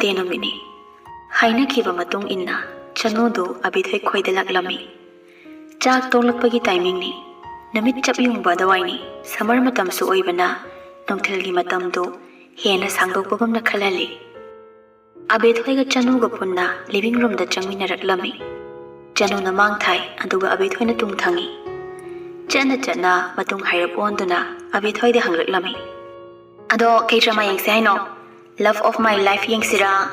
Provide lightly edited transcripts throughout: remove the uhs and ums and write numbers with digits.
Sunday numini. Haina kiba matung inna, Chanudu Abithoi Khoidalaklami. Jack Dolakpagi timing ni. Namit chap yung badawaini, Samar matam su oibana, Nongtelgi matam do, Hena sangdok babam na kalali. Abithoi ga Chanu punna, living room da changminaraklami. Chanu na mangthai, Anduga Abithoi na tungtangi. Chana chana, matung hirap onduna, Abithoi de hangraklami. Ado kay drama yang say no, love of my life yang sira,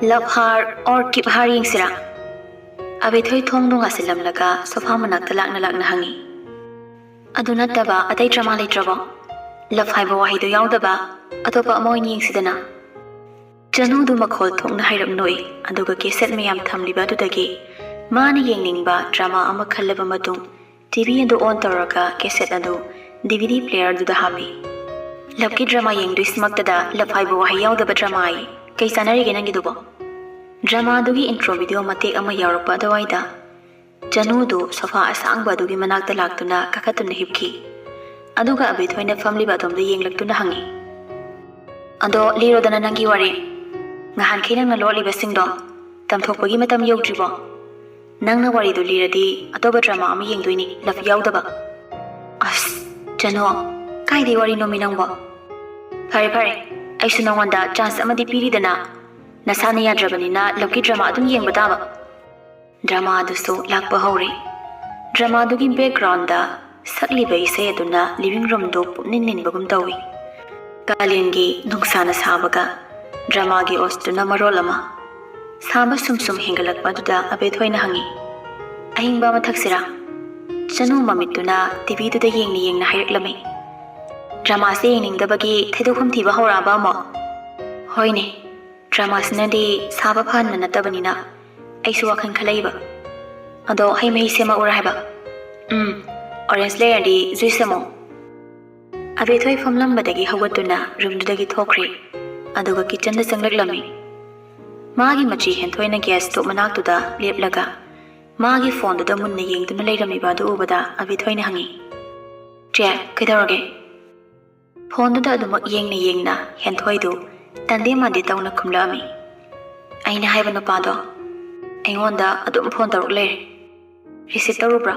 love her or keep her yang sira. Abithoi thong dong asilam laga, sofa manak talak na hangi. Ado nataba atay drama litrabo, love haiba wahido yaw daba, ato pa amoy yang sidana. Chanu du makhol thong na hirap noi, aduga keset mayam thamliba dudagi, maani yang ningba drama ama khalaba matung, TV ando on taraga keset ando, DVD player duda happy. Love ki drama yang du smaktada love haiba wahi yaw daba drama ai, kay sanari ginang gidubo. Drama dugi intro video matik ama yaurpa dawaida. Chanu du sofa asang ba dugi manakta laktuna kakatuna hipki. Aduga Abithoi na family ba dom da yeng laktuna hangi. Ando liro dana nangi wari. Ngahan kinang na loli basing do. Tamthok pagi matam yaw dribo. Nang na wari do lira di atoba drama ama yeng duini love yaw daba. As, Chanu, kai di wari no minang ba. Pare, ay sunawanda chance ama di piri dana. Nasana yadrabani na love ki drama adun yeng bataba. Drama aduso lakpa hauri. Drama adugi background da sakliba isay aduna living room do pupnin bagum tawi. Kalingi nungsana sabaga. Drama gi ostuna marolama. Saba sumsum hingalakpa duda Abithoi na hangi. Ahing ba mathaksira. Chanu mamituna TV duda yeng na hiraklami. Drama se yeng dabagi thaidukhum thiba hauraba mo. Hoine. Drama sinadi saba phan na natabani na. Ay suwakan kalaiba. Ado hay may sema urahaba. Orange layer di juice mo. Abithoi famlam badagi hawatuna room dudagi thokri. Aduga kitchen da sanglaklami. Magi machi henthoi na gas to manaktuda leplaga. Magi phone da munna yengduna leirami ba do ubada Abithoi na hangi. Jack, kaidarage. Phone da adumak yengna henthoi do tande mandi tawna kumlami. Aina haiba na pado. Aingonda adum phone taruk le. Receive tarubra.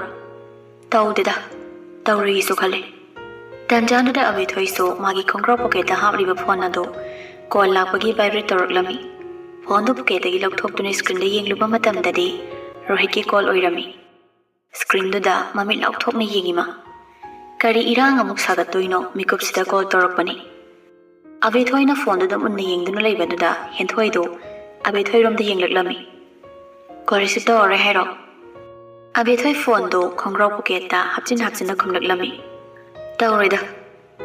Tawdida. Tawri su khale. Tanjana da Abithoi so magi khongra pocket da habriba phone na do. Call lakpagi vibrate taruk lami. Phone do pocket gi lokthok tuni screen da yengluba matam da di Rohit ki call oirami. Screen do da mami lokthok na yengima. Kari irang amuk sagat toino mikup sida call taruk pani. Abithoi na phone do dam unna yengduna leiba do da henthoi do Abithoi rom da yenglaklami. Korisita ore hero. Abithoi phone do khongrau pocket da hapchin na khumlaklami. Taurida.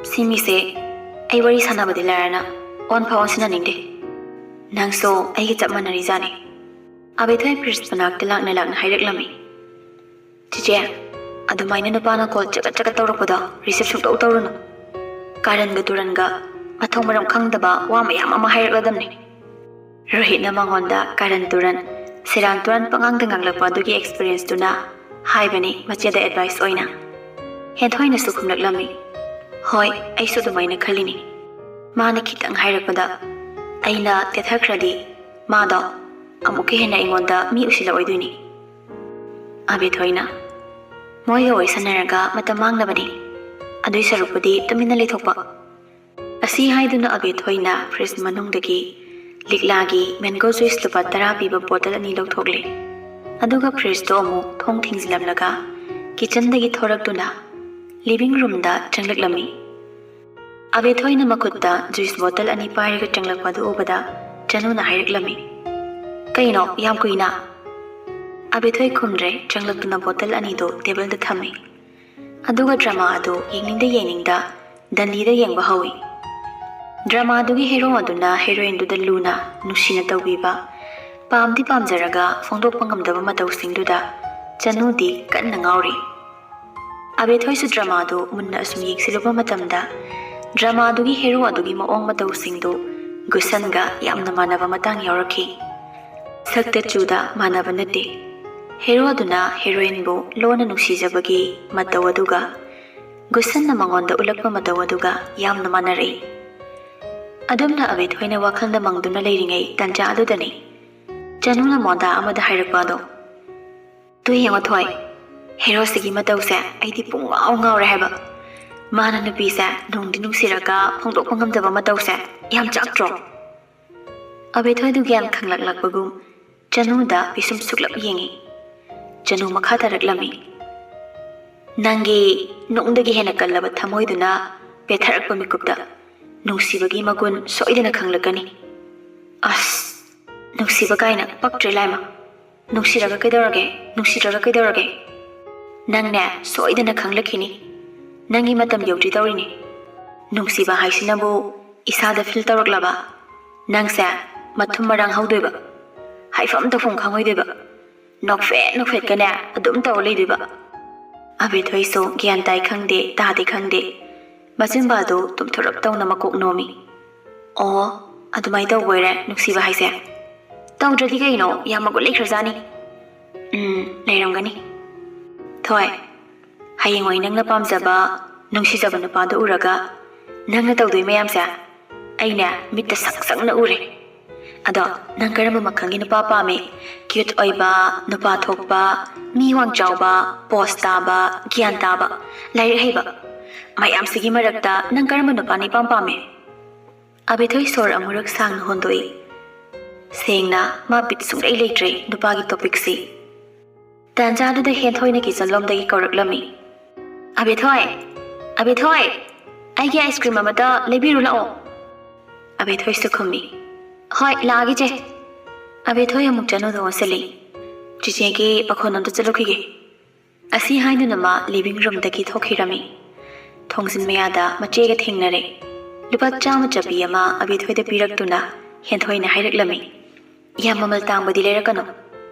Simi se ai wari sanabadi larana on pa on sina ningde. Nangso ai gi chapmana rizani. Abithoi priest panak lakna hairaklami. Chiche adumaina na pana call chaka tawrakpada reception to tawrunu. Karan ga turan ga mathong maram khangdaba wa mayam ama hairakladamni. Rohit na mangonda karan turan Siran turan pangang lakpa dugi experience tuna haibani macheda advice oina. Henthoi na sukhum laklami. Hoi, ay su dumay na khalini. Maana kitang hairakpada. Aina tethakradi. Maado, amuki hena ingonda mi usila oiduni. Abithoi na. Moyo oy sanaraga matamang na bani. Adoy sarupadi tumina lithokpa. Asi haiduna Abithoi na fridge manung dagi. Liklagi mango juice lupa tara piba bottle ani lokthokle. Aduga fridge to amu thong thingzilamlaga kitchen dagi thoraktuna living room da changlaklami. Abithoi na makutta juice bottle ani pairaga changlakpa du ubada Chanu na hairaklami. Kaino yam kuina. Abithoi khumre changlaktuna bottle ani do table da thami. Aduga drama adu yeningda dandi da yengba hawi. Drama dugi hero aduna heroine du da Luna nusina tawbiba pamdi pamjaraga phongdok pangamdaba matau singduda Chanu di kanna ngauri. Abithoi su drama du munna asum yengsiluba matamda drama dugi hero adugi maong matau singdu gusanga yamna manaba matang yauraki. Sakta chuda manaba nate. Hero aduna heroine bu lona nusijabagi matau aduga gusan na mangonda ulakpa matau aduga yamna manari. ꯑꯗꯨꯝꯅ ꯑꯕꯦꯊꯣꯏꯅ ꯋꯥꯈꯜꯗ ꯃꯪꯗꯨꯅ ꯂꯩꯔꯤꯉꯩ ꯇꯟꯖꯥ ꯑꯗꯨꯗꯅꯤ ꯆꯅꯨꯅ ꯃꯣꯟꯗꯥ ꯑꯃꯗ ꯍꯥꯏꯔꯛꯄꯗꯣ two ꯌꯦꯡꯉꯣ ꯊꯣꯏ ꯍꯦꯔꯣꯁꯤꯒꯤ ꯃꯇꯧꯁꯦ ꯑꯩꯗꯤ ꯄꯨꯡꯉꯥꯎ ꯉꯥꯎꯔꯦ ꯍꯥꯏꯕ ꯃꯥꯅ ꯅꯨꯄꯤꯁꯦ ꯅꯨꯡꯗꯤ ꯅꯨꯡꯁꯤꯔꯒ ꯐꯣꯡꯗꯣꯛꯄ ꯉꯝꯗꯕ ꯃꯇꯧꯁꯦ ꯌꯥꯝ ꯆꯥꯛꯇ꯭ꯔꯣ ꯑꯕꯦꯊꯣꯏꯗꯨ ꯒ꯭ꯌꯥꯟ ꯈꯪꯂꯛꯂꯛꯄꯒꯨꯝ ꯆꯅꯨꯗ ꯄꯤꯁꯨꯝ ꯁꯨꯛꯂꯞ ꯌꯦꯡꯉꯤ ꯆꯅꯨ ꯃꯈꯥ ꯇꯥꯔꯛꯂꯝꯃꯤ ꯅꯪꯒꯤ ꯅꯨꯡꯗꯒꯤ ꯍꯦꯟꯅ ꯀꯜꯂꯕ ꯊꯃꯣꯏꯗꯨꯅ ꯄꯦꯊꯔꯛꯄ ꯃꯤꯀꯨꯞꯇ ꯅꯨꯡꯁꯤꯕꯒꯤ ꯃꯒꯨꯟ ꯁꯣꯏꯗꯅ ꯈꯪꯂꯛꯀꯅꯤ ꯑꯁ ꯅꯨꯡꯁꯤꯕ ꯀꯥꯏꯅ ꯄꯛꯇ꯭ꯔꯦ ꯂꯥꯏꯃ ꯅꯨꯡꯁꯤꯔꯒ ꯀꯩꯗꯧꯔꯒꯦ ꯅꯪꯅꯦ ꯁꯣꯏꯗꯅ ꯈꯪꯂꯛꯈꯤꯅꯤ ꯅꯪꯒꯤ ꯃꯇꯝ ꯌꯧꯗ꯭ꯔꯤ ꯇꯧꯔꯤꯅꯤ ꯅꯨꯡꯁꯤꯕ ꯍꯥꯏꯁꯤꯅꯕꯨ ꯏꯁꯥꯗ ꯐꯤꯜ ꯇꯧꯔꯛꯂꯕ ꯅꯪꯁꯦ ꯃꯊꯨꯝ ꯃꯔꯥꯡ ꯍꯧꯗꯣꯏꯕ ꯍꯥꯏꯐꯝ ꯇꯧꯐꯝ ꯈꯪꯉꯣꯏꯗꯣꯏꯕ ꯅꯣꯛꯐꯦꯠꯀꯅꯦ ꯑꯗꯨꯝ ꯇꯧꯔ ꯂꯩꯗꯣꯏꯕ ꯑꯕꯦꯊꯣꯏꯁꯨ ꯒ꯭ꯌꯥꯟ ꯇꯥꯏ ꯈꯪꯗꯦ ꯇꯥꯗꯦ ꯈꯪꯗꯦ ꯃꯆꯤꯟꯕꯥꯗꯨ ꯇꯨꯝꯊꯣꯔꯞ ꯇꯧꯅ ꯃꯀꯣꯛ ꯅꯣꯝꯃꯤ ꯑꯣ ꯑꯗꯨꯃꯥꯏꯅ ꯇꯧꯕꯣꯏꯔꯦ ꯅꯨꯡꯁꯤꯕ ꯍꯥꯏꯁꯦ ꯇꯧꯗ꯭ꯔꯗꯤ ꯀꯩꯅꯣ ꯌꯥꯝ ꯃꯒꯨꯟ ꯂꯩꯈ꯭ꯔꯖꯥꯅꯤ ꯂꯩꯔꯝꯒꯅꯤ ꯊꯣꯏ ꯍꯌꯦꯡꯋꯥꯏ ꯅꯪꯅ ꯄꯥꯝꯖꯕ ꯅꯨꯡꯁꯤꯖꯕ ꯅꯨꯄꯥꯗꯨ ꯎꯔꯒ ꯅꯪꯅ ꯇꯧꯗꯣꯏ ꯃꯌꯥꯝꯁꯦ ꯑꯩꯅꯦ ꯃꯤꯠꯇ ꯁꯪ ꯎꯔꯦ ꯑꯗꯣ ꯅꯪ ꯀꯔꯝꯕ ꯃꯈꯜꯒꯤ ꯅꯨꯄꯥ ꯄꯥꯝꯃꯤ ꯀ꯭ꯌꯨꯠ ꯑꯣꯏꯕ ꯅꯨꯄꯥ ꯊꯣꯛꯄ ꯃꯤ ꯋꯥꯡ ꯆꯥꯎꯕ ꯄꯣꯁ ꯇꯥꯕ ꯒ꯭ꯌꯥꯟ ꯇꯥꯕ ꯂꯥꯏꯔꯤꯛ ꯍꯩꯕ ꯃꯌꯥꯝꯁꯤꯒꯤ ꯃꯔꯛꯇ ꯅꯪ ꯀꯔꯝꯕ ꯅꯨꯄꯥꯅ ꯏꯄꯥꯝ ꯄꯥꯝꯃꯤ ꯑꯕꯦꯊꯣꯏ ꯁꯣꯔ ꯑꯃꯨꯔꯛ ꯁꯥꯡꯅ ꯍꯣꯟꯗꯣꯛꯏ ꯁꯦꯡꯅ ꯃꯥ ꯕꯤꯠ ꯁꯨꯡꯂꯩ ꯂꯩꯇ꯭ꯔꯦ ꯅꯨꯄꯥꯒꯤ ꯇꯣꯄꯤꯛꯁꯤ ꯇꯥꯟꯖꯥꯗꯨꯗ ꯍꯦꯟꯊꯣꯏꯅ ꯀꯤꯆꯟꯂꯣꯝꯗꯒꯤ ꯀꯧꯔꯛꯂꯝꯃꯤ ꯑꯕꯦꯊꯣꯏ ꯑꯩꯒꯤ ꯑꯥꯏꯁ ꯀ꯭ꯔꯤꯝ ꯑꯃꯇ ꯂꯩꯕꯤꯔꯨ ꯂꯥꯛꯑꯣ ꯑꯕꯦꯊꯣꯏꯁꯨ ꯈꯨꯝꯃꯤ ꯍꯣꯏ ꯂꯥꯛꯑꯒꯦ ꯆꯦ ꯑꯕꯦꯊꯣꯏ ꯑꯃꯨꯛ ꯆꯅꯨꯗ ꯑꯣꯟꯁꯤꯜꯂꯤ ꯆꯤꯆꯦꯒꯤ ꯄꯥꯈꯣꯟ ꯑꯝꯇ ꯆꯠꯂꯨꯈꯤꯒꯦ ꯑꯁꯤ ꯍꯥꯏꯗꯨꯅ ꯃꯥ ꯂꯤꯚꯤꯡ ꯔꯨꯝꯗꯒꯤ ꯊꯣꯛꯈꯤꯔꯝꯃꯤ ꯊꯣꯡꯖꯤꯟ ꯃꯌꯥꯗ ꯃꯆꯦꯒ ꯊꯦꯡꯅꯔꯦ ꯂꯨꯄꯥ 100 ꯆꯞꯄꯤ ꯑꯃ ꯑꯕꯦꯊꯣꯏꯗ ꯄꯤꯔꯛꯇꯨꯅ ꯍꯦꯟꯊꯣꯏꯅ ꯍꯥꯏꯔꯛꯂꯝꯃꯤ ꯌꯥꯝ ꯃꯃꯜ ꯇꯥꯡꯕꯗꯤ ꯂꯩꯔꯛꯀꯅꯨ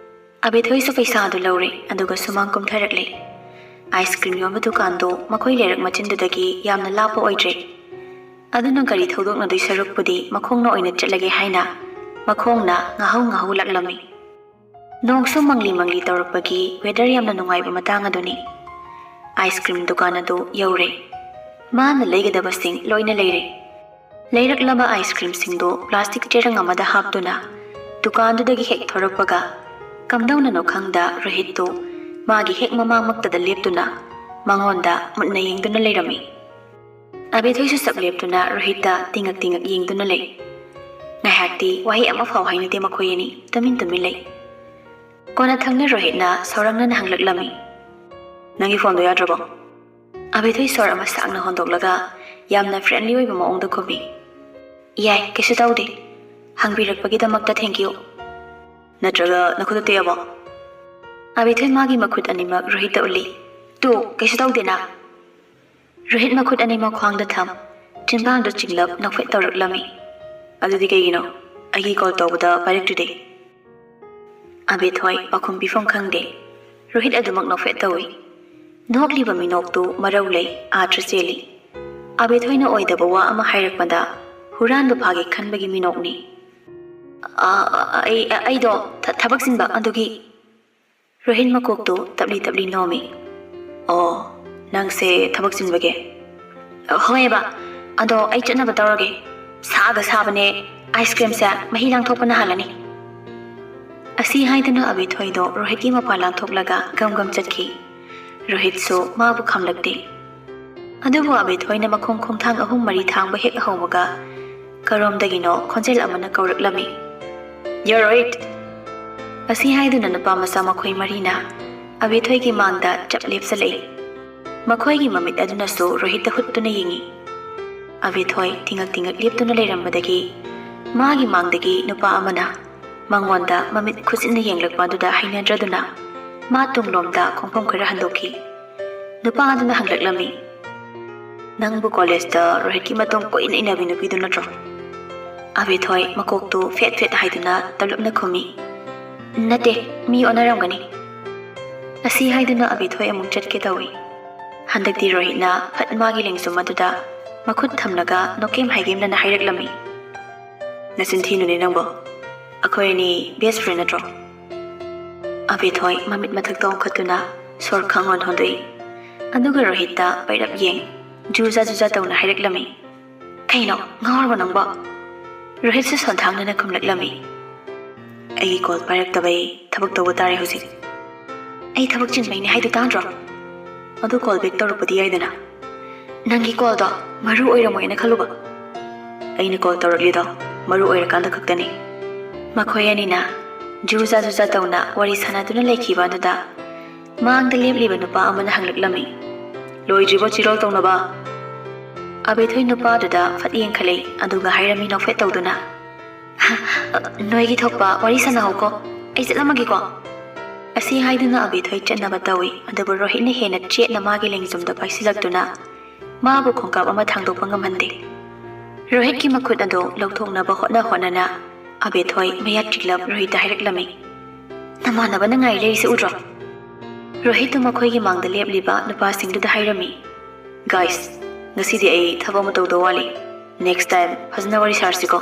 ꯑꯕꯦꯊꯣꯏꯁꯨ ꯄꯩꯁꯥꯗꯨ ꯂꯧꯔꯦ ꯑꯗꯨꯒ ꯁꯨꯃꯥꯡ ꯀꯨꯝꯊꯔꯛꯂꯦ ꯑꯥꯏꯁ ꯀ꯭ꯔꯤꯝ ꯌꯣꯟꯕ ꯗꯨꯀꯥꯟꯗꯣ ꯃꯈꯣꯏ ꯂꯩꯔꯛ ꯃꯆꯤꯟꯗꯨꯗꯒꯤ ꯌꯥꯝꯅ ꯂꯥꯞꯄ ꯑꯣꯏꯗ꯭ꯔꯦ ꯑꯗꯨꯅ ꯒꯥꯔꯤ ꯊꯧꯗꯣꯛꯅꯗꯣꯏ ꯁꯔꯨꯛꯄꯨꯗꯤ ꯃꯈꯣꯡꯅ ꯑꯣꯏꯅ ꯆꯠꯂꯒꯦ ꯍꯥꯏꯅ ꯃꯈꯣꯡꯅ ꯉꯥꯍꯧ ꯂꯥꯛꯂꯝꯃꯤ ꯅꯣꯡꯁꯨ ꯃꯪꯂꯤ ꯇꯧꯔꯛꯄꯒꯤ ꯋꯦꯗꯔ ꯌꯥꯝꯅ ꯅꯨꯡꯉꯥꯏꯕ ꯃꯇꯥꯡ ꯑꯗꯨꯅꯤ ꯑꯥꯏꯁ ꯀ꯭ꯔꯤꯝ ꯗꯨꯀꯥꯟ ꯑꯗꯨ ꯌꯧꯔꯦ ꯃꯥꯅ ꯂꯩꯒꯗꯕꯁꯤꯡ ꯂꯣꯏꯅ ꯂꯩꯔꯦ ꯂꯩꯔꯛꯂꯕ ꯑꯥꯏꯁ ꯀ꯭ꯔꯤꯝꯁꯤꯡꯗꯨ ꯄ꯭ꯂꯥꯁꯇꯤꯛ ꯆꯦꯔꯪ ꯑꯃꯗ ꯍꯥꯞꯇꯨꯅ ꯗꯨꯀꯥꯟꯗꯨꯗꯒꯤ ꯍꯦꯛ ꯊꯣꯔꯛꯄꯒ ꯀꯝꯗꯧꯅꯅꯣ ꯈꯪꯗ ꯔꯣꯍꯤꯠꯇꯨ ꯃꯥꯒꯤ ꯍꯦꯛ ꯃꯃꯥꯡꯃꯛꯇꯗ ꯂꯦꯞꯇꯨꯅ ꯃꯉꯣꯟꯗ ꯃꯨꯟꯅ ꯌꯦꯡꯗꯨꯅ ꯂꯩꯔꯝꯃꯤ ꯑꯕꯦꯊꯣꯏꯁꯨ ꯆꯞ ꯂꯦꯞꯇꯨꯅ ꯔꯣꯍꯤꯠꯇ ꯇꯤꯡꯉꯛ ꯌꯦꯡꯗꯨꯅ ꯂꯩ ꯉꯥꯏꯍꯥꯛꯇꯤ ꯋꯥꯍꯩ ꯑꯃꯐꯥꯎ ꯍꯥꯏꯅꯗꯦ ꯃꯈꯣꯏ ꯑꯅꯤ ꯇꯨꯃꯤꯟ ꯂꯩ ꯀꯣꯟꯅ ꯊꯪꯅ ꯔꯣꯍꯤꯠꯅ ꯁꯧꯔꯪꯅꯅ ꯍꯪꯂꯛꯂꯝꯃꯤ ꯅꯪꯒꯤ ꯐꯣꯟꯗꯣ ꯌꯥꯗ꯭ꯔꯕꯣ ꯑꯕꯦꯊꯣꯏ ꯁꯣꯔ ꯑꯃ ꯁꯥꯡꯅ ꯍꯣꯟꯗꯣꯛꯂꯒ ꯌꯥꯝꯅ ꯐ꯭ꯔꯦꯟꯂꯤ ꯑꯣꯏꯕ ꯃꯑꯣꯡꯗ ꯈꯨꯝꯃꯤ ꯌꯥꯏ ꯀꯩꯁꯨ ꯇꯧꯗꯦ ꯍꯪꯕꯤꯔꯛꯄꯒꯤꯗꯃꯛꯇ ꯊꯦꯡꯀ꯭ꯌꯨ ꯅꯠꯇ꯭ꯔꯒ ꯅꯈꯨꯠꯇ ꯇꯦꯛꯑꯕꯣ ꯑꯕꯦꯊꯣꯏ ꯃꯥꯒꯤ ꯃꯈꯨꯠ ꯑꯅꯤꯃꯛ ꯔꯣꯍꯤꯠꯇ ꯎꯠꯂꯤ ꯇꯨ ꯀꯩꯁꯨ ꯇꯧꯗꯦꯅ ꯔꯣꯍꯤꯠ ꯃꯈꯨꯠ ꯑꯅꯤꯃꯛ ꯈ꯭ꯋꯥꯡꯗ ꯊꯝ ꯆꯤꯟꯕꯥꯡꯗ ꯆꯤꯡꯂꯞ ꯅꯣꯛꯐꯦꯠ ꯇꯧꯔꯛꯂꯝꯃꯤ ꯑꯗꯨꯗꯤ ꯀꯩꯒꯤꯅꯣ ꯑꯩꯒꯤ ꯀꯣꯜ ꯇꯧꯕꯗ ꯄꯥꯏꯔꯛꯇ꯭ꯔꯤꯗꯤ ꯑꯕꯦꯊꯣꯏ ꯄꯥꯎꯈꯨꯝ ꯄꯤꯐꯝ ꯈꯪꯗꯦ ꯔꯣꯍꯤꯠ ꯑꯗꯨꯃꯛ ꯅꯣꯛꯐꯦꯠ ꯇꯧꯏ ꯅꯣꯛꯂꯤꯕ ꯃꯤꯅꯣꯛꯇꯨ ꯃꯔꯧ ꯂꯩ ꯑꯥꯊ꯭ꯔ ꯆꯦꯜꯂꯤ ꯑꯕꯦꯊꯣꯏꯅ ꯑꯣꯏꯗꯕ ꯋꯥ ꯑꯃ ꯍꯥꯏꯔꯛꯄꯗ ꯍꯨꯔꯥꯟꯕ ꯐꯥꯒꯦ ꯈꯟꯕꯒꯤ ꯃꯤꯅꯣꯛꯅꯤ ꯑꯩꯗꯣ ꯊꯕꯛ ꯆꯤꯟꯕ ꯑꯗꯨꯒꯤ ꯔꯣꯍꯤꯠ ꯃꯀꯣꯛꯇꯨ ꯇꯞꯂꯤ ꯅꯣꯝꯃꯤ ꯑꯣ ꯅꯪꯁꯦ ꯊꯕꯛ ꯆꯤꯟꯕꯒꯦ ꯍꯣꯏꯕ ꯑꯗꯣ ꯑꯩ ꯆꯠꯅꯕ ꯇꯧꯔꯒꯦ ꯁꯥꯒ ꯁꯥꯕꯅꯦ ꯑꯥꯏꯁ ꯀ꯭ꯔꯤꯝꯁꯦ ꯃꯍꯤ ꯂꯥꯡꯊꯣꯛꯄꯅ ꯍꯥꯜꯂꯅꯤ ꯑꯁꯤ ꯍꯥꯏꯗꯨꯅ ꯑꯕꯦꯊꯣꯏꯗꯣ ꯔꯣꯍꯤꯠꯀꯤ ꯃꯄꯥꯟ ꯂꯥꯟꯊꯣꯛꯂꯒ ꯒꯝ ꯆꯠꯈꯤ ꯔꯣꯍꯤꯠꯁꯨ ꯃꯥꯕꯨ ꯈꯝꯂꯛꯇꯦ ꯑꯗꯨꯕꯨ ꯑꯕꯦꯊꯣꯏꯅ ꯃꯈꯣꯡ ꯈꯣꯡꯊꯥꯡ 3-4 ꯊꯥꯡꯕ ꯍꯦꯛ ꯍꯧꯕꯒ ꯀꯔꯣꯝꯗꯒꯤꯅꯣ ꯈꯣꯟꯖꯦꯜ ꯑꯃꯅ ꯀꯧꯔꯛꯂꯝꯃꯤ ꯌꯣꯔ ꯔꯣꯍꯤꯠ ꯑꯁꯤ ꯍꯥꯏꯗꯨꯅ ꯅꯨꯄꯥ ꯃꯆꯥ ꯃꯈꯣꯏ ꯃꯔꯤꯅ ꯑꯕꯦꯊꯣꯏꯒꯤ ꯃꯥꯡꯗ ꯆꯞ ꯂꯦꯞꯆꯜꯂꯛꯏ ꯃꯈꯣꯏꯒꯤ ꯃꯃꯤꯠ ꯑꯗꯨꯅꯁꯨ ꯔꯣꯍꯤꯠꯇ ꯍꯨꯠꯇꯨꯅ ꯌꯦꯡꯉꯤ ꯑꯕꯦꯊꯣꯏ ꯇꯤꯡꯉꯛ ꯂꯦꯞꯇꯨꯅ ꯂꯩꯔꯝꯕꯗꯒꯤ ꯃꯥꯒꯤ ꯃꯥꯡꯗꯒꯤ ꯅꯨꯄꯥ ꯑꯃꯅ ꯃꯉꯣꯟꯗ ꯃꯃꯤꯠ ꯈꯨꯖꯤꯟꯅ ꯌꯦꯡꯂꯛꯄ ꯑꯗꯨꯗ ꯍꯩꯅꯗ꯭ꯔꯗꯨꯅ ꯃꯥ ꯇꯨꯡꯂꯣꯝꯗ ꯈꯣꯡꯐꯝ ꯈꯔ ꯍꯟꯗꯣꯛꯈꯤ ꯅꯨꯄꯥ ꯑꯗꯨꯅ ꯍꯪꯂꯛꯂꯝꯃꯤ ꯅꯪꯕꯨ ꯀꯣꯂꯦꯖꯇ ꯔꯣꯍꯤꯠꯀꯤ ꯃꯇꯨꯡ ꯀꯨꯏꯅ ꯏꯟꯅꯕꯤ ꯅꯨꯄꯤꯗꯨ ꯅꯠꯇ꯭ꯔോ ꯑꯕꯦꯊꯣꯏ ꯃꯀꯣꯛꯇꯨ ꯐꯦꯠ ꯍꯥꯏꯗꯨꯅ ꯇꯂꯨꯞꯅ ꯈꯨꯝꯃꯤ ꯅꯠꯇꯦ ꯃꯤ ꯑꯣꯟꯅꯔꯝꯒꯅꯤ ꯑꯁꯤ ꯍꯥꯏꯗꯨꯅ ꯑꯕꯦꯊꯣꯏ ꯑꯃꯨꯛ ꯆꯠꯀꯦ ꯇꯧꯏ ꯍꯟꯗꯛꯇꯤ ꯔꯣꯍꯤꯠꯅ ꯐꯠ ꯃꯥꯒꯤ ꯂꯦꯡꯖꯨꯝ ꯑꯗꯨꯗ ꯃꯈꯨꯠ ꯊꯝꯂꯒ ꯅꯣꯛꯀꯦꯝ ꯍꯥꯏꯒꯦꯝꯅꯅ ꯍꯥꯏꯔꯛꯂꯝꯃꯤ ꯅꯆꯤꯟ ꯊꯤꯅꯨꯅꯦ ꯅꯪꯕꯣ ꯑꯩꯈꯣꯏ ꯑꯅꯤ ꯕꯦꯁ ꯐ꯭ꯔꯦꯟ ꯅꯠꯇ꯭ꯔꯣ ꯑꯕꯦꯊꯣꯏ ꯃꯃꯤꯠ ꯃꯊꯛꯇ ꯑꯣꯟꯈꯠꯇꯨꯅ ꯁꯣꯔ ꯈꯪꯍꯣꯟ ꯍꯣꯟꯗꯣꯛꯏ ꯑꯗꯨꯒ ꯔꯣꯍꯤꯠꯇ ꯄꯩꯔꯞ ꯌꯦꯡ ꯖꯨꯖꯥ ꯇꯧꯅ ꯍꯥꯏꯔꯛꯂꯝꯃꯤ ꯀꯩꯅꯣ ꯉꯥꯎꯔꯕ ꯅꯪꯕꯣ ꯔꯣꯍꯤꯠꯁꯨ ꯁꯣꯟꯊꯥꯡꯅꯅ ꯈꯨꯝꯂꯛꯂꯝꯃꯤ ꯑꯩꯒꯤ ꯀꯣꯜ ꯄꯥꯏꯔꯛꯇꯕꯩ ꯊꯕꯛ ꯇꯧꯕ ꯇꯥꯔꯦ ꯍꯧꯖꯤꯛ ꯑꯩ ꯊꯕꯛ ꯆꯤꯟꯕꯩꯅꯦ ꯍꯥꯏꯗꯨ ꯇꯥꯗ꯭ꯔꯣ ꯑꯗꯨ ꯀꯣꯜ ꯕꯦꯛ ꯇꯧꯔꯛꯄꯗꯤ ꯌꯥꯏꯗꯅ ꯅꯪꯒꯤ ꯀꯣꯜꯗꯣ ꯃꯔꯨ ꯑꯣꯏꯔꯝꯃꯣꯏꯅ ꯈꯜꯂꯨꯕ ꯑꯩꯅ ꯀꯣꯜ ꯇꯧꯔꯛꯂꯤꯗꯣ ꯃꯔꯨ ꯑꯣꯏꯔꯀꯥꯟꯗ ꯈꯛꯇꯅꯤ ꯃꯈꯣꯏ ꯑꯅꯤꯅ ꯖꯨꯖꯥ ꯖꯨꯖꯥ ꯇꯧꯅ ꯋꯥꯔꯤ ꯁꯥꯟꯅꯗꯨꯅ ꯂꯩꯈꯤꯕ ꯑꯗꯨꯗ ꯃꯥꯡꯗ ꯂꯦꯞꯂꯤꯕ ꯅꯨꯄꯥ ꯑꯃꯅ ꯍꯪꯂꯛꯂꯝꯃꯤ ꯂꯣꯏꯗ꯭ꯔꯤꯕꯣ ꯆꯤꯔꯣꯜ ꯇꯧꯅꯕ ꯑꯕꯦꯊꯣꯏ ꯅꯨꯄꯥꯗꯨꯗ ꯐꯠ ꯌꯦꯡꯈꯠꯂꯦ ꯑꯗꯨꯒ ꯍꯥꯏꯔꯝꯃꯤ ꯅꯣꯛꯐꯦꯠ ꯇꯧꯗꯨꯅ ꯅꯣꯏꯒꯤ ꯊꯣꯛꯄ ꯋꯥꯔꯤ ꯁꯥꯟꯅꯍꯧꯀꯣ ꯑꯩ ꯆꯠꯂꯝꯃꯒꯦꯀꯣ ꯑꯁꯤ ꯍꯥꯏꯗꯨꯅ ꯑꯕꯦꯊꯣꯏ ꯆꯠꯅꯕ ꯇꯧꯏ ꯑꯗꯨꯕꯨ ꯔꯣꯍꯤꯠꯅ ꯍꯦꯟꯅ ꯆꯦꯠꯅ ꯃꯥꯒꯤ ꯂꯦꯡꯖꯨꯝꯗ ꯄꯥꯏꯁꯤꯜꯂꯛꯇꯨꯅ ꯃꯥꯕꯨ ꯈꯣꯡꯀꯥꯞ ꯑꯃ ꯊꯥꯡꯗꯣꯛꯄ ꯉꯝꯍꯟꯗꯦ ꯔꯣꯍꯤꯠꯀꯤ ꯃꯈꯨꯠ ꯑꯗꯨ ꯂꯧꯊꯣꯛꯅꯕ ꯍꯣꯠꯅꯅ ꯑꯕꯦꯊꯣꯏ ꯃꯌꯥ ꯆꯤꯛꯂꯞ ꯔꯣꯍꯤꯠꯇ ꯍꯥꯏꯔꯛꯂꯝꯃꯤ ꯅꯃꯥꯟꯅꯕꯅ ꯉꯥꯏ ꯂꯩꯔꯤꯁꯤ ꯎꯗ꯭ꯔꯣ ꯔꯣꯍꯤꯠꯇꯨ ꯃꯈꯣꯏꯒꯤ ꯃꯥꯡꯗ ꯂꯦꯞꯂꯤꯕ ꯅꯨꯄꯥꯁꯤꯡꯗꯨꯗ ꯍꯥꯏꯔꯝꯃꯤ ꯒꯥꯏꯁ ꯉꯁꯤꯗꯤ ꯑꯩ ꯊꯕꯛ ꯑꯃ ꯇꯧꯗꯧ ꯋꯥꯠꯂꯤ ꯅꯦꯛꯁ ꯇꯥꯏꯝ ꯐꯖꯅ ꯋꯥꯔꯤ ꯁꯥꯔꯁꯤꯀꯣ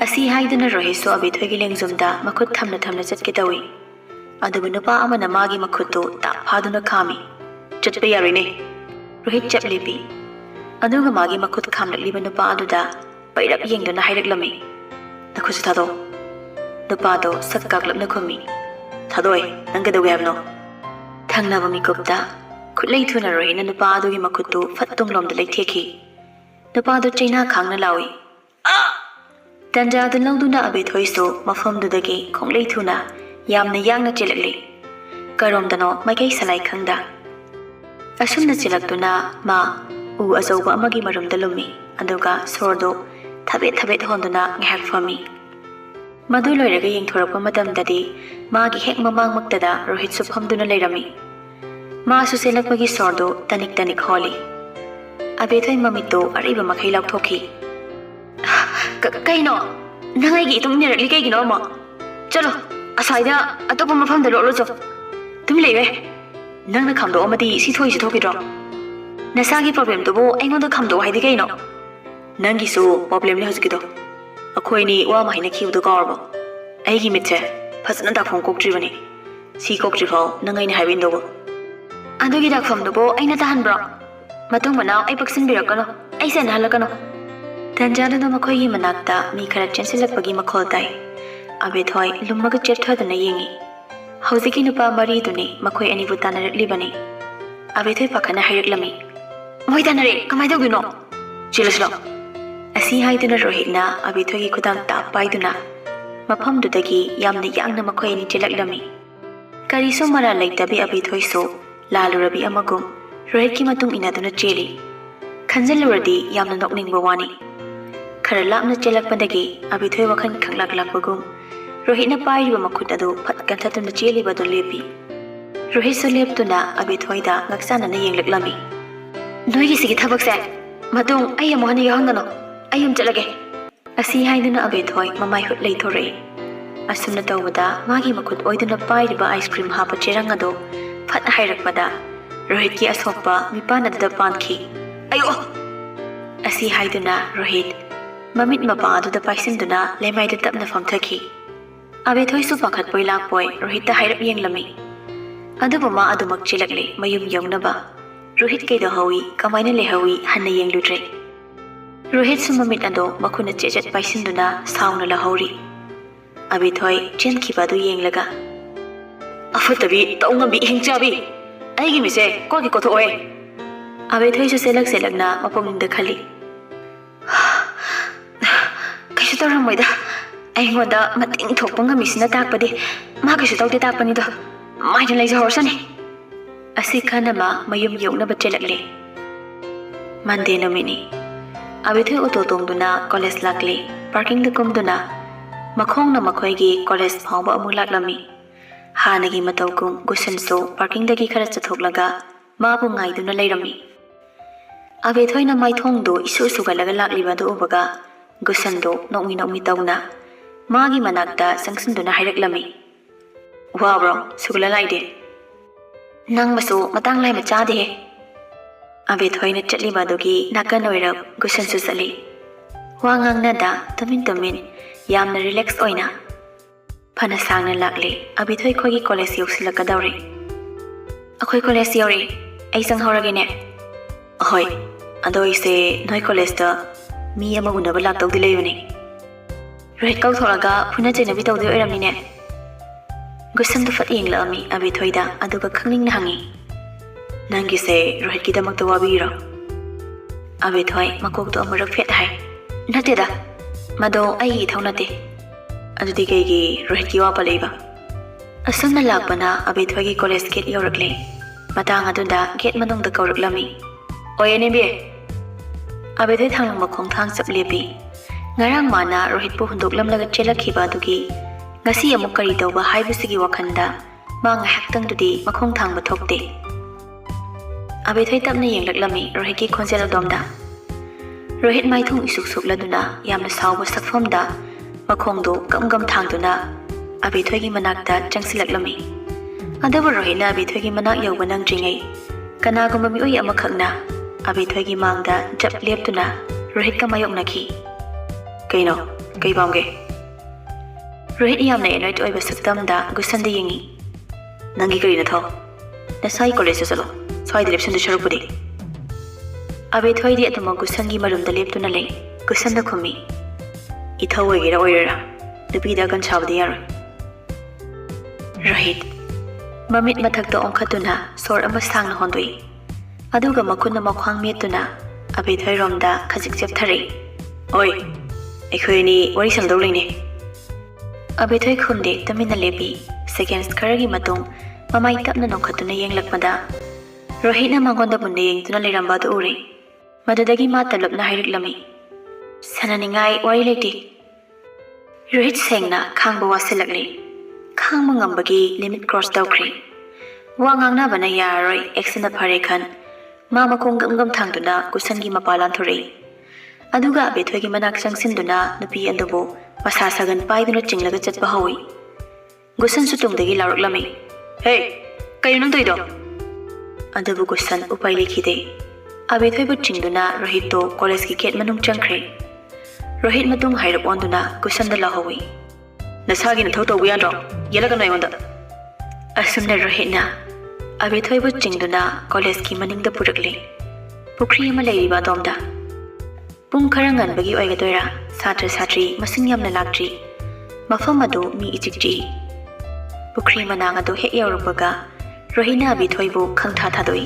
ꯑꯁꯤ ꯍꯥꯏꯗꯨꯅ ꯔꯣꯍꯤꯠꯁꯨ ꯑꯕꯦꯊꯣꯏꯒꯤ ꯂꯦꯡꯖꯨꯝꯗ ꯃꯈꯨꯠ ꯊꯝꯅ ꯆꯠꯀꯦ ꯇꯧꯏ ꯑꯗꯨꯕꯨ ꯅꯨꯄꯥ ꯑꯃꯅ ꯃꯥꯒꯤ ꯃꯈꯨꯠꯇꯨ ꯇꯥꯞ ꯐꯥꯗꯨꯅ ꯈꯥꯝꯃꯤ ꯆꯠꯄ ꯌꯥꯔꯣꯏꯅꯦ ꯔꯣꯍꯤꯠ ꯆꯞ ꯂꯦꯞꯄꯤ ꯑꯗꯨꯒ ꯃꯥꯒꯤ ꯃꯈꯨꯠ ꯈꯥꯝꯂꯛꯂꯤꯕ ꯅꯨꯄꯥ ꯑꯗꯨꯗ ꯄꯩꯔꯞ ꯌꯦꯡꯗꯨꯅ ꯍꯥꯏꯔꯛꯂꯝꯃꯤ ꯅꯈꯨꯠꯁꯨ ꯊꯥꯗꯣꯛ ꯅꯨꯄꯥꯗꯣ ꯁꯛ ꯀꯥꯛꯂꯞꯅ ꯈꯨꯝꯃꯤ ꯊꯥꯗꯣꯛꯑꯦ ꯅꯪ ꯀꯩꯗꯧꯒꯦ ꯍꯥꯏꯕꯅꯣ ꯊꯪꯅꯕ ꯃꯤꯀꯨꯞꯇ ꯈꯨꯠꯂꯩ ꯊꯨꯅ ꯔꯣꯍꯤꯠꯅ ꯅꯨꯄꯥ ꯑꯗꯨꯒꯤ ꯃꯈꯨꯠꯇꯨ ꯐꯠ ꯇꯨꯡꯂꯣꯝꯗ ꯂꯩꯊꯦꯛꯈꯤ ꯅꯨꯄꯥꯗꯨ ꯆꯩꯅꯥ ꯈꯥꯡꯅ ꯂꯥꯎꯏ ꯇꯟꯖꯥꯗꯨ ꯂꯧꯗꯨꯅ ꯑꯕꯦꯊꯣꯏꯁꯨ ꯃꯐꯝꯗꯨꯗꯒꯤ ꯈꯣꯡꯂꯩ ꯊꯨꯅ ꯌꯥꯝꯅ ꯌꯥꯡꯅ ꯆꯦꯜꯂꯛꯂꯤ ꯀꯔꯣꯝꯗꯅꯣ ꯃꯥꯏꯀꯩ ꯁꯂꯥꯏ ꯈꯪꯗ ꯑꯁꯨꯝꯅ ꯆꯦꯜꯂꯛꯇꯨꯅ ꯃꯥ ꯎ ꯑꯆꯧꯕ ꯑꯃꯒꯤ ꯃꯔꯨꯝꯗ ꯂꯨꯝꯃꯤ ꯑꯗꯨꯒ ꯁꯣꯔꯗꯨ ꯊꯕꯦꯠ ꯍꯣꯟꯗꯨꯅ ꯉꯥꯏꯍꯥꯛ ꯐꯝꯃꯤ ꯃꯗꯨ ꯂꯣꯏꯔꯒ ꯌꯦꯡꯊꯣꯔꯛꯄ ꯃꯇꯝꯗꯗꯤ ꯃꯥꯒꯤ ꯍꯦꯛ ꯃꯃꯥꯡꯃꯛꯇꯗ ꯔꯣꯍꯤꯠꯁꯨ ꯐꯝꯗꯨꯅ ꯂꯩꯔꯝꯃꯤ ꯃꯥꯁꯨ ꯆꯦꯜꯂꯛꯄꯒꯤ ꯁꯣꯔꯗꯨ ꯇꯅꯤꯛ ꯍꯣꯜꯂꯤ ꯑꯕꯦꯊꯣꯏ ꯃꯃꯤꯠꯇꯨ ꯑꯔꯩꯕ ꯃꯈꯩ ꯂꯥꯎꯊꯣꯛꯈꯤ ꯀꯩꯅꯣ ꯅꯪ ꯑꯩꯒꯤ ꯏꯇꯨꯡ ꯏꯟꯅꯔꯛꯂꯤ ꯀꯩꯒꯤꯅꯣ ꯑꯃ ꯆꯠꯂꯣ ꯑꯁ꯭ꯋꯥꯏꯗ ꯑꯇꯣꯞꯄ ꯃꯐꯝꯗ ꯂꯣꯠꯂꯨꯆꯣ ꯇꯨꯃꯤꯟ ꯂꯩꯌꯨꯍꯦ ꯅꯪꯅ ꯈꯥꯝꯗꯣꯛꯑꯝꯃꯗꯤ ꯁꯤ ꯊꯣꯛꯏꯁꯤ ꯊꯣꯛꯈꯤꯗ꯭ꯔꯣ ꯅꯁꯥꯒꯤ ꯄ꯭ꯔꯣꯕ꯭ꯂꯦꯝꯗꯨꯕꯨ ꯑꯩꯉꯣꯟꯗ ꯈꯥꯝꯗꯣꯛꯑꯣ ꯍꯥꯏꯗꯤ ꯀꯩꯅꯣ ꯅꯪꯒꯤꯁꯨ ꯄ꯭ꯔꯣꯕ꯭ꯂꯦꯝꯅꯤ ꯍꯧꯖꯤꯛꯀꯤꯗꯣ ꯑꯩꯈꯣꯏꯅꯤ ꯋꯥ ꯑꯃ ꯍꯥꯏꯅꯈꯤꯕꯗꯨ ꯀꯥꯎꯔꯕꯣ ꯑꯩꯒꯤ ꯃꯤꯠꯁꯦ ꯐꯖꯅ ꯗꯥꯛꯐꯝ ꯀꯣꯛꯇ꯭ꯔꯤꯕꯅꯤ ꯁꯤ ꯀꯣꯛꯇ꯭ꯔꯤꯐꯥꯎ ꯅꯪ ꯑꯩꯅ ꯍꯥꯏꯕ ꯏꯟꯗꯧꯕ ꯑꯗꯨꯒꯤ ꯗꯥꯛꯐꯝꯗꯨꯕꯨ ꯑꯩꯅ ꯇꯥꯍꯟꯕ꯭ꯔꯣ ꯃꯇꯨꯡ ꯃꯅꯥꯎ ꯑꯩ ꯄꯛꯁꯤꯟꯕꯤꯔꯛꯀꯅꯨ ꯑꯩ ꯁꯦꯟꯅꯍꯜꯂꯛꯀꯅꯨ ꯇꯟꯖꯥꯗꯨꯗ ꯃꯈꯣꯏꯒꯤ ꯃꯅꯥꯛꯇ ꯃꯤ ꯈꯔ ꯆꯦꯟꯁꯤꯜꯂꯛꯄꯒꯤ ꯃꯈꯣꯜ ꯇꯥꯏ ꯑꯕꯦꯊꯣꯏ ꯂꯨꯝꯃꯒ ꯆꯦꯞꯊꯗꯨꯅ ꯌꯦꯡꯉꯤ ꯍꯧꯖꯤꯛꯀꯤ ꯅꯨꯄꯥ ꯃꯔꯤꯗꯨꯅꯤ ꯃꯈꯣꯏ ꯑꯅꯤꯕꯨ ꯇꯥꯟꯅꯔꯛꯂꯤꯕꯅꯤ ꯑꯕꯦꯊꯣꯏ ꯄꯥꯈꯠꯅ ꯍꯥꯏꯔꯛꯂꯝꯃꯤ ꯃꯣꯏ ꯇꯥꯟꯅꯔꯦ ꯀꯃꯥꯏꯅ ꯇꯧꯗꯣꯏꯅꯣ ꯆꯦꯜꯂꯁꯤꯔꯣ ꯑꯁꯤ ꯍꯥꯏꯗꯨꯅ ꯔꯣꯍꯤꯠꯅ ꯑꯕꯦꯊꯣꯏꯒꯤ ꯈꯨꯗꯥꯡ ꯇꯥꯞ ꯄꯥꯏꯗꯨꯅ ꯃꯐꯝꯗꯨꯗꯒꯤ ꯌꯥꯝꯅ ꯌꯥꯡꯅ ꯃꯈꯣꯏ ꯑꯅꯤ ꯆꯦꯜꯂꯛꯂꯝꯃꯤ ꯀꯔꯤꯁꯨ ꯃꯔꯥꯜ ꯂꯩꯇꯕꯤ ꯑꯕꯦꯊꯣꯏꯁꯨ ꯂꯥꯜꯂꯨꯔꯕꯤ ꯑꯃꯒꯨꯝ ꯔꯣꯍꯤꯠꯀꯤ ꯃꯇꯨꯡ ꯏꯟꯅꯗꯨꯅ ꯆꯦꯜꯂꯤ ꯈꯟꯖꯤꯜꯂꯨꯔꯗꯤ ꯌꯥꯝꯅ ꯅꯣꯛꯅꯤꯡꯕ ꯋꯥꯅꯤ ꯈꯔ ꯂꯥꯞꯅ ꯆꯦꯜꯂꯛꯄꯗꯒꯤ ꯑꯕꯦꯊꯣꯏ ꯋꯥꯈꯜ ꯈꯪꯂꯛꯂꯛꯄꯒꯨꯝ ꯔꯣꯍꯤꯠꯅ ꯄꯥꯏꯔꯤꯕ ꯃꯈꯨꯠ ꯑꯗꯨ ꯐꯠ ꯀꯟꯊꯠꯇꯨꯅ ꯆꯦꯜꯂꯤꯕꯗꯨ ꯂꯦꯞꯄꯤ ꯔꯣꯍꯤꯠꯁꯨ ꯂꯦꯞꯇꯨꯅ ꯑꯕꯦꯊꯣꯏꯗ ꯉꯛꯆꯥꯟꯅꯅ ꯌꯦꯡꯂꯛꯂꯝꯃꯤ ꯅꯣꯏꯒꯤꯁꯤꯒꯤ ꯊꯕꯛꯁꯦ ꯃꯇꯨꯡ ꯑꯩ ꯑꯃꯨꯛ ꯍꯟꯅ ꯌꯥꯎꯍꯟꯒꯅꯨ ꯑꯩ ꯌꯨꯝ ꯆꯠꯂꯒꯦ ꯑꯁꯤ ꯍꯥꯏꯗꯨꯅ ꯑꯕꯦꯊꯣꯏ ꯃꯃꯥꯏ ꯍꯨꯠ ꯂꯩꯊꯣꯔꯛꯏ ꯑꯁꯨꯝꯅ ꯇꯧꯕꯗ ꯃꯥꯒꯤ ꯃꯈꯨꯠ ꯑꯣꯏꯗꯨꯅ ꯄꯥꯏꯔꯤꯕ ꯑꯥꯏꯁ ꯀ꯭ꯔꯤꯝ ꯍꯥꯞꯄ ꯆꯦꯔꯪ ꯑꯗꯨ ꯐꯠ ꯍꯥꯏꯔꯛꯄꯗ ꯔꯣꯍꯤꯠꯀꯤ ꯑꯁꯣꯛꯄ ꯃꯤꯄꯥꯟ ꯑꯗꯨꯗ ꯄꯥꯟꯈꯤ ꯑꯌꯣ ꯑꯁꯤ ꯍꯥꯏꯗꯨꯅ ꯔꯣꯍꯤꯠ ꯃꯃꯤꯠ ꯃꯄꯥ ꯑꯗꯨꯗ ꯄꯥꯏꯁꯤꯟꯗꯨꯅ ꯂꯩꯃꯥꯏꯗ ꯇꯞꯅ ꯐꯝꯊꯈꯤ ꯑꯕꯦꯊꯣꯏꯁꯨ ꯄꯥꯈꯠꯄꯣꯏ ꯂꯥꯛꯄꯣꯏ ꯔꯣꯍꯤꯠꯇ ꯍꯥꯏꯔꯞ ꯌꯦꯡꯂꯝꯃꯤ ꯑꯗꯨꯕꯨ ꯃꯥ ꯑꯗꯨꯃꯛ ꯆꯦꯜꯂꯛꯂꯦ ꯃꯌꯨꯝ ꯌꯧꯅꯕ ꯔꯣꯍꯤꯠ ꯀꯩꯗꯧꯍꯧꯏ ꯀꯃꯥꯏꯅ ꯂꯩꯍꯧꯏ ꯍꯟꯅ ꯌꯦꯡꯂꯨꯗ꯭ꯔꯦ ꯔꯣꯍꯤꯠꯁꯨ ꯃꯃꯤꯠ ꯑꯗꯨ ꯃꯈꯨꯠꯅ ꯆꯦꯠ ꯄꯥꯏꯁꯤꯟꯗꯨꯅ ꯁꯥꯎꯅ ꯂꯍꯧꯔꯤ ꯑꯕꯦꯊꯣꯏ ꯆꯦꯟꯈꯤꯕ ꯑꯗꯨ ꯌꯦꯡꯂꯒ ꯑꯐꯠꯇꯕꯤ ꯇꯧꯉꯝꯕꯤ ꯍꯤꯡꯆꯥꯕꯤ ꯑꯩꯒꯤ ꯃꯤꯠꯁꯦ ꯀꯣꯊꯣꯛꯑꯣꯏ ꯑꯕꯦꯊꯣꯏꯁꯨ ꯆꯦꯜꯂꯛꯅ ꯃꯄꯨꯛꯅꯤꯡꯗ ꯈꯜꯂꯤ ꯀꯩꯁꯨ ꯇꯧꯔꯝꯃꯣꯏꯗ ꯑꯩꯉꯣꯟꯗ ꯃꯇꯦꯡ ꯊꯣꯛꯄ ꯉꯝꯃꯤꯁꯤꯅ ꯇꯥꯛꯄꯗꯤ ꯃꯥ ꯀꯩꯁꯨ ꯇꯧꯗꯦ ꯇꯥꯛꯄꯅꯤꯗꯣ ꯃꯥꯏꯅ ꯂꯩꯖꯍꯧꯔꯁꯅꯤ ꯑꯁꯤ ꯈꯟꯅ ꯃꯥ ꯃꯌꯨꯝ ꯌꯧꯅꯕ ꯆꯦꯜꯂꯛꯂꯦ ꯃꯟꯗꯦ ꯅꯨꯃꯤꯠꯅꯤ ꯑꯕꯦꯊꯣꯏ ꯑꯣꯇꯣ ꯇꯣꯡꯗꯨꯅ ꯀꯣꯂꯦꯖ ꯂꯥꯛꯂꯤ ꯄꯥꯔꯀꯤꯡꯗ ꯀꯨꯝꯗꯨꯅ ꯃꯈꯣꯡꯅ ꯃꯈꯣꯏꯒꯤ ꯀꯣꯂꯦꯖ ꯐꯥꯎꯕ ꯑꯃꯨꯛ ꯂꯥꯛꯂꯝꯃꯤ ꯍꯥꯟꯅꯒꯤ ꯃꯇꯧꯒꯨꯝ ꯒꯨꯁꯟꯁꯨ ꯄꯥꯔꯀꯤꯡꯗꯒꯤ ꯈꯔ ꯆꯠꯊꯣꯛꯂꯒ ꯃꯥꯕꯨ ꯉꯥꯏꯗꯨꯅ ꯂꯩꯔꯝꯃꯤ ꯑꯕꯦꯊꯣꯏꯅ ꯃꯥꯏꯊꯣꯡꯗꯨ ꯏꯁꯨ ꯁꯨꯒꯠꯂꯒ ꯂꯥꯛꯂꯤꯕꯗꯨ ꯎꯕꯒ ꯒꯨꯁꯟꯗꯨ ꯅꯣꯛꯃꯤ ꯇꯧꯅ ꯃꯥꯒꯤ ꯃꯅꯥꯛꯇ ꯆꯪꯁꯤꯟꯗꯨꯅ ꯍꯥꯏꯔꯛꯂꯝꯃꯤ ꯋꯥꯕ꯭ꯔꯣ ꯁꯨꯒꯠꯂ ꯂꯥꯛꯏꯗꯤ ꯅꯪꯕꯁꯨ ꯃꯇꯥꯡ ꯂꯥꯏꯃ ꯆꯥꯗꯦꯍꯦ ꯑꯕꯦꯊꯣꯏꯅ ꯆꯠꯂꯤꯕ ꯑꯗꯨꯒꯤ ꯅꯥꯀꯟ ꯑꯣꯏꯔꯞ ꯒꯨꯁꯟꯁꯨ ꯆꯠꯂꯤ ꯋꯥ ꯉꯥꯡꯅꯗ ꯇꯨꯃꯤꯟ ꯌꯥꯝꯅ ꯔꯤꯂꯦꯛꯁ ꯑꯣꯏꯅ ꯐꯅ ꯁꯥꯡꯅ ꯂꯥꯛꯂꯤ ꯑꯕꯦꯊꯣꯏ ꯈꯣꯏꯒꯤ ꯀꯣꯂꯦꯖ ꯌꯧꯁꯤꯜꯂꯛꯀꯗꯧꯔꯤ ꯑꯩꯈꯣꯏ ꯀꯣꯂꯦꯖ ꯌꯧꯔꯤ ꯑꯩ ꯆꯪꯍꯧꯔꯒꯦꯅꯦ ꯑꯍꯣꯏ ꯑꯗꯣ ꯑꯩꯁꯦ ꯅꯣꯏ ꯀꯣꯂꯦꯖꯇ ꯃꯤ ꯑꯃ ꯎꯅꯕ ꯂꯥꯛꯇꯧꯗꯤ ꯂꯩꯕꯅꯤ Rohit ꯀꯧꯊꯣꯛꯂꯒ ꯐꯨꯅ ꯆꯩꯅꯕꯤ ꯇꯧꯗꯣꯏ ꯑꯣꯏꯔꯝꯅꯤꯅꯦ ꯒꯨꯁꯟꯗꯨ ꯐꯠ ꯌꯦꯡꯂꯛꯑꯝꯃꯤ ꯑꯕꯦꯊꯣꯏꯗ ꯑꯗꯨꯒ ꯈꯪꯅꯤꯡꯅ ꯍꯪꯉꯤ ꯅꯪꯒꯤꯁꯦ ꯔꯣꯍꯤꯠꯀꯤꯗꯃꯛꯇ ꯋꯥꯕꯤꯔꯣ ꯑꯕꯦꯊꯣꯏ ꯃꯀꯣꯛꯇꯣ ꯑꯃꯨꯔꯛ ꯐꯦꯠ ꯍꯥꯏ ꯅꯠꯇꯦꯗ ꯃꯗꯣ ꯑꯩꯒꯤ ꯏꯊꯧ ꯅꯠꯇꯦ ꯑꯗꯨꯗꯤ ꯀꯩꯒꯤ ꯔꯣꯍꯤꯠꯀꯤ ꯋꯥ ꯄꯜꯂꯛꯏꯕ ꯑꯁꯨꯝꯅ ꯂꯥꯛꯄꯅ ꯑꯕꯦꯊꯣꯏꯒꯤ ꯀꯣꯂꯦꯖ ꯒꯦꯠ ꯌꯧꯔꯛꯂꯦ ꯃꯇꯥꯡ ꯑꯗꯨꯗ ꯒꯦꯠ ꯃꯅꯨꯡꯗ ꯀꯧꯔꯛꯂꯝꯃꯤ ꯑꯣꯏꯌꯦꯅꯦꯕꯤ ꯑꯕꯦꯊꯣꯏ ꯊꯥꯡꯂꯝꯕ ꯈꯣꯡꯊꯥꯡ ꯆꯞ ꯂꯦꯞꯄꯤ ꯉꯔꯥꯡ ꯃꯥꯅ ꯔꯣꯍꯤꯠꯄꯨ ꯍꯨꯟꯗꯣꯛꯂꯝꯂꯒ ꯆꯦꯜꯂꯛꯈꯤꯕ ꯑꯗꯨꯒꯤ ngasi amuk kari tauba haibusigi wakhanda ma ngahakhtang dudi makhong thangba thokte abethoi tapna yenglaklami rohit ki khonjel domda rohit maithung isuk sukladuna yamna sawba sakfomda makhongdo gam thangduna abethoi gi manakta changsilaklami adabu rohit na abethoi gi manak yauba nangdringai kanagumba mioi amakhakna abethoi gi mangda jap leptuna rohit ka mayoknaki kaino kai bamge Rohit yamna annoyed oiba saktamda Gusan de yengi nangi kari na thau nasai college salo swai de lepsen de sharupudi abethoi di atuma Gusan gi marum da leptuna lei Gusan da khumi ithau oigira oirara dupi da kan chabdi yar Rohit mamit mathakta onkhatuna sor ama sangna hondoi aduga makunna makhwang metuna abethoi romda khajik chep thare oi ekhoi ni wari samdau leine abethoi khumde tamina lepi seconds kharagi matung mamai tapna nokhatuna yenglakpada rohitna mangonda bunde yengtuna leramba du ure madadagi ma talapna hairiklami sananingai wari leti rohit sengna khangba wasilakle khangma ngambagi limit cross tawkhri wa ngangna bana yaroi action da phare khan ma makong gam thangduna kusangi mapalan thore aduga abethoi gi manak changsinduna nupi andubo masa sagan paiduna chinglaga chatpa hawi Gusan sutungdagi laruklami hey kayo nang toido adabu Gusan upai likhide abethoi bu chingduna Rohit to college ki gate manung changkhre Rohit matung hairap onduna Gusan da lahawi nasagi na thau to buyandro yelaga noi onda asumna Rohit na abethoi bu chingduna college ki maning da purakle pukri ama leiriba domda pung kharangan bagi oigadoira satra satri masing yamna lakri mafam adu mi ichikji pukri manang adu hek yaurupaga rohina abethoi bu khangtha thadoi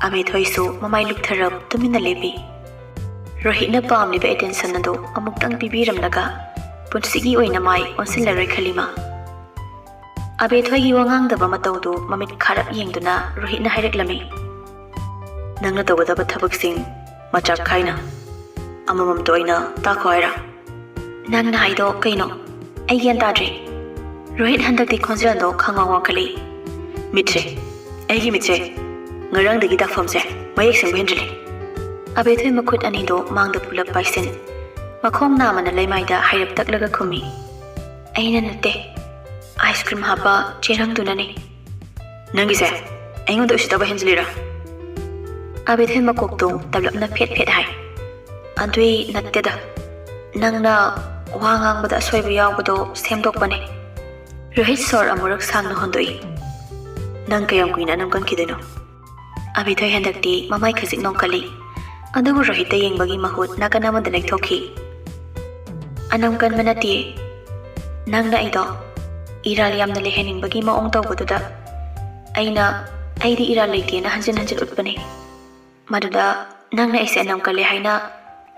abethoi su mamai luktharap tumina lebi rohina pamli be attention adu amuktang pibiramnaga punsigi oina mai onsillaroi khalima abethoi gi wangang daba mataudu mamit kharap yengduna rohina haireklami nangna tawdaba thabaksing machak khaina amamam toina ta khoira nangna haido kaino ai gian tadre Rohit handak di khonjran do khangawang khali mitse ai gi mitse ngarang dagi tak famse mayek sing bhendle abethoi makhut ani do mangda pulap paisin makhong na mana leimai da hairap taklaga khumi aina natte ice cream haba cherang dunani nangi se aingon do usitaba henjlira abethoi makok do tablapna phet hai adui natteda nangna wangang bada soiba yawbado semdokpane Rohit sor amurak sangna hondoi nang kayam kuina nam kan kideno abethoi handakti mamai khajik nongkali adugu Rohit yengbagi mahut nakanama da lekthokhi anam kan manati nangna ido iral yamna lehening bagi maong tawbuda aidi iral leite na hanjin utpane maduda nangna ise anam kale haina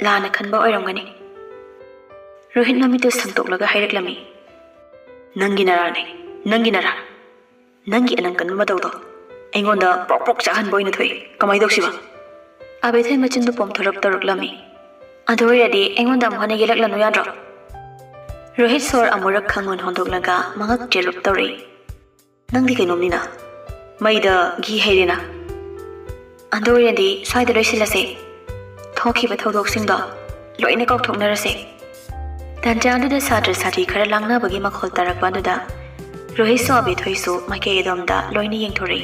lana khanba oiramgani Rohit mamito sangtoklaga haireklami nangi nara nangi anang kan madawdo aingonda prok chahan boina thoi kamai doksiba abethoi machindu pomthorap toroklami adoyadi aingonda amhane yelaklanu yadro Rohit sor amurak khangon hondoklaga mangak chelup tore nangdi kainomnina maida gi hairena adoyadi swaida loisilase thokiba thodok-singdo loina kaukthoknarase tanjangda satra sati khara langna bagi makhol tarakpa duda Rohit so abethoi so maike edom da loina yengthore